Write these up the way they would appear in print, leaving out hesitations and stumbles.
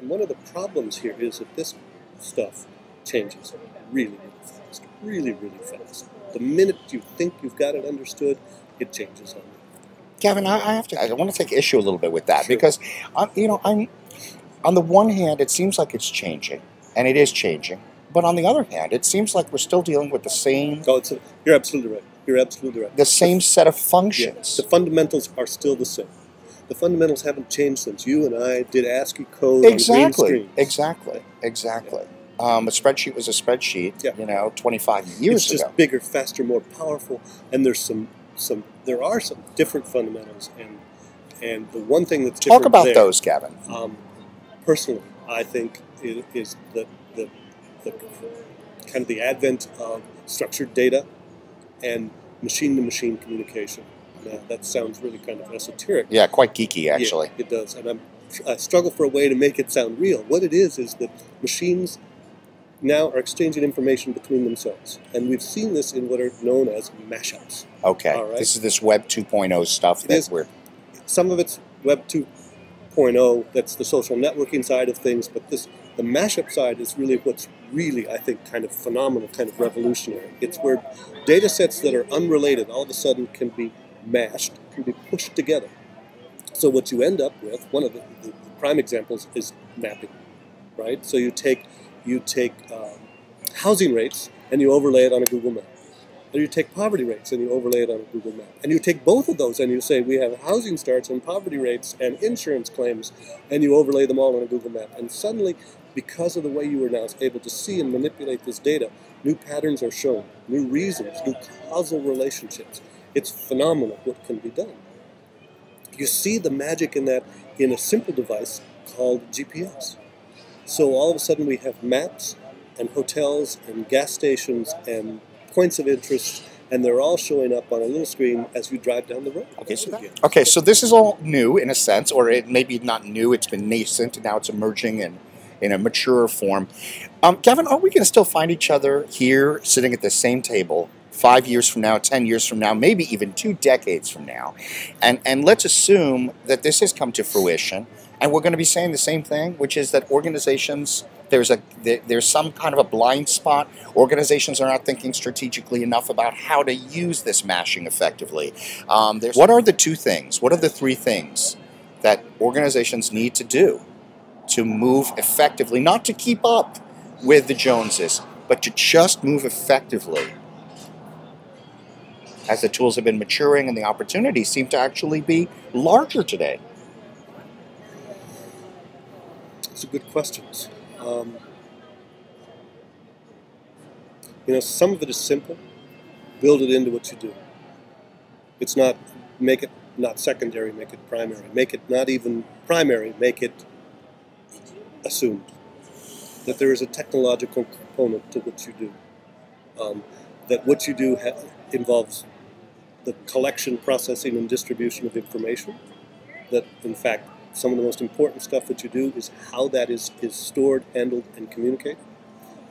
And one of the problems here is that this stuff changes really, really fast. Really, really fast. The minute you think you've got it understood, it changes on you. Gavin, I want to take issue a little bit with that Sure. because, I'm on the one hand, it seems like it's changing, and it is changing. But on the other hand, it seems like we're still dealing with the same You're absolutely right. You're absolutely right. the same set of functions. The fundamentals are still the same. The fundamentals haven't changed since you and I did ASCII code Exactly. on green screens. Exactly. A spreadsheet was a spreadsheet, Yeah. 25 years It's just ago. bigger, faster, more powerful, and there are some different fundamentals, and the one thing that's different Talk about there, those, Gavin. personally, I think it is the kind of the advent of structured data and machine-to-machine communication. Now, that sounds really kind of esoteric. Yeah, quite geeky, actually. Yeah, it does, and I struggle for a way to make it sound real. What it is that machines now are exchanging information between themselves, and we've seen this in what are known as mashups. Okay, All right. This is this Web 2.0 stuff that we're... Some of it's Web 2.0, that's the social networking side of things, but the mashup side is really what's really, I think, kind of phenomenal, kind of revolutionary. It's where data sets that are unrelated all of a sudden can be mashed, can be pushed together. So what you end up with, one of the prime examples is mapping, right? So you take housing rates and you overlay it on a Google map. Or you take poverty rates and you overlay it on a Google map. And you take both of those and you say we have housing starts and poverty rates and insurance claims, and you overlay them all on a Google map. And suddenly, because of the way you are now able to see and manipulate this data, new patterns are shown, new reasons, new causal relationships. It's phenomenal what can be done. You see the magic in that in a simple device called GPS. So all of a sudden we have maps and hotels and gas stations and points of interest, and they're all showing up on a little screen as you drive down the road. Okay, so this is all new in a sense, or it maybe not new, it's been nascent, and now it's emerging in a maturer form. Gavin, are we going to still find each other here, sitting at the same table, 5 years from now, 10 years from now, maybe even 2 decades from now? And let's assume that this has come to fruition, and we're going to be saying the same thing, which is that organizations... There's some kind of a blind spot. Organizations are not thinking strategically enough about how to use this mashing effectively. What are the 2 things? What are the 3 things that organizations need to do to move effectively, not to keep up with the Joneses, but to just move effectively as the tools have been maturing and the opportunities seem to actually be larger today? Those are good questions. Some of it is simple. Build it into what you do. It's not, make it not secondary, make it primary. Make it not even primary, make it assumed. That there is a technological component to what you do. That what you do involves the collection, processing, and distribution of information. That, in fact, some of the most important stuff that you do is how that is stored, handled, and communicated,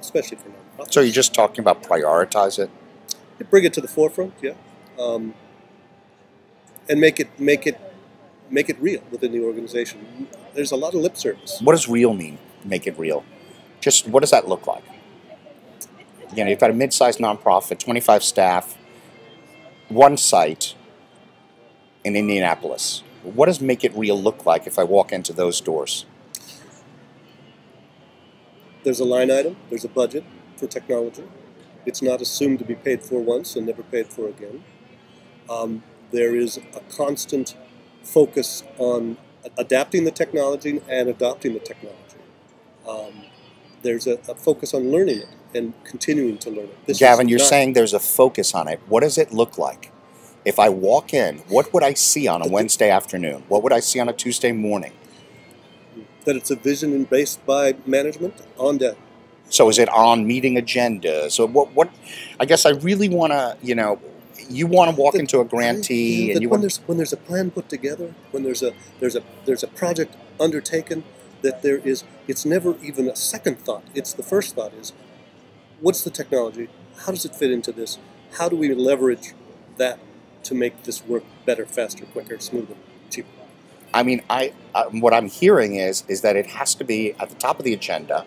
especially for nonprofits. So you're just talking about prioritize it? You bring it to the forefront, yeah, and make it real within the organization. There's a lot of lip service. What does real mean? Make it real. Just what does that look like? You've got a mid-sized nonprofit, 25 staff, 1 site in Indianapolis. What does make it real look like if I walk into those doors? There's a line item, there's a budget for technology. It's not assumed to be paid for once and never paid for again. There is a constant focus on adapting the technology and adopting the technology. There's a focus on learning it and continuing to learn it. Gavin, you're saying there's a focus on it. What does it look like? If I walk in, what would I see on a Wednesday afternoon? What would I see on a Tuesday morning? That it's a vision based by management on deck. So is it on meeting agenda? So what I guess I really want to, you want to walk into a grantee and when there's a plan put together, when there's a project undertaken, that it's never even a second thought. It's the first thought is, what's the technology? How does it fit into this? How do we leverage that to make this work better, faster, quicker, smoother, cheaper? I mean, what I'm hearing is that it has to be at the top of the agenda,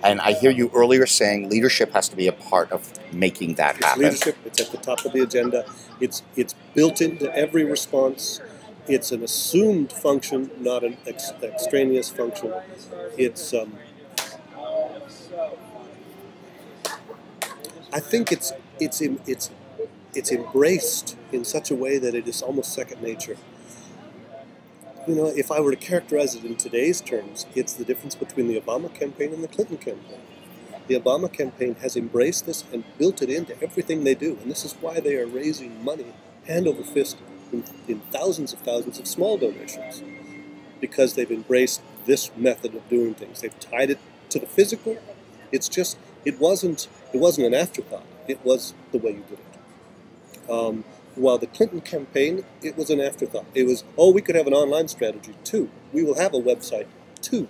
and I hear you earlier saying leadership has to be a part of making that It's happen. leadership. It's at the top of the agenda. It's built into every response. It's an assumed function, not an extraneous function. It's I think it's embraced in such a way that it is almost second nature. You know, if I were to characterize it in today's terms, it's the difference between the Obama campaign and the Clinton campaign. The Obama campaign has embraced this and built it into everything they do, and this is why they are raising money hand over fist in thousands of small donations, because they've embraced this method of doing things. They've tied it to the physical. It wasn't an afterthought. It was the way you did it. While the Clinton campaign, it was an afterthought. It was, oh, we could have an online strategy too. We will have a website too.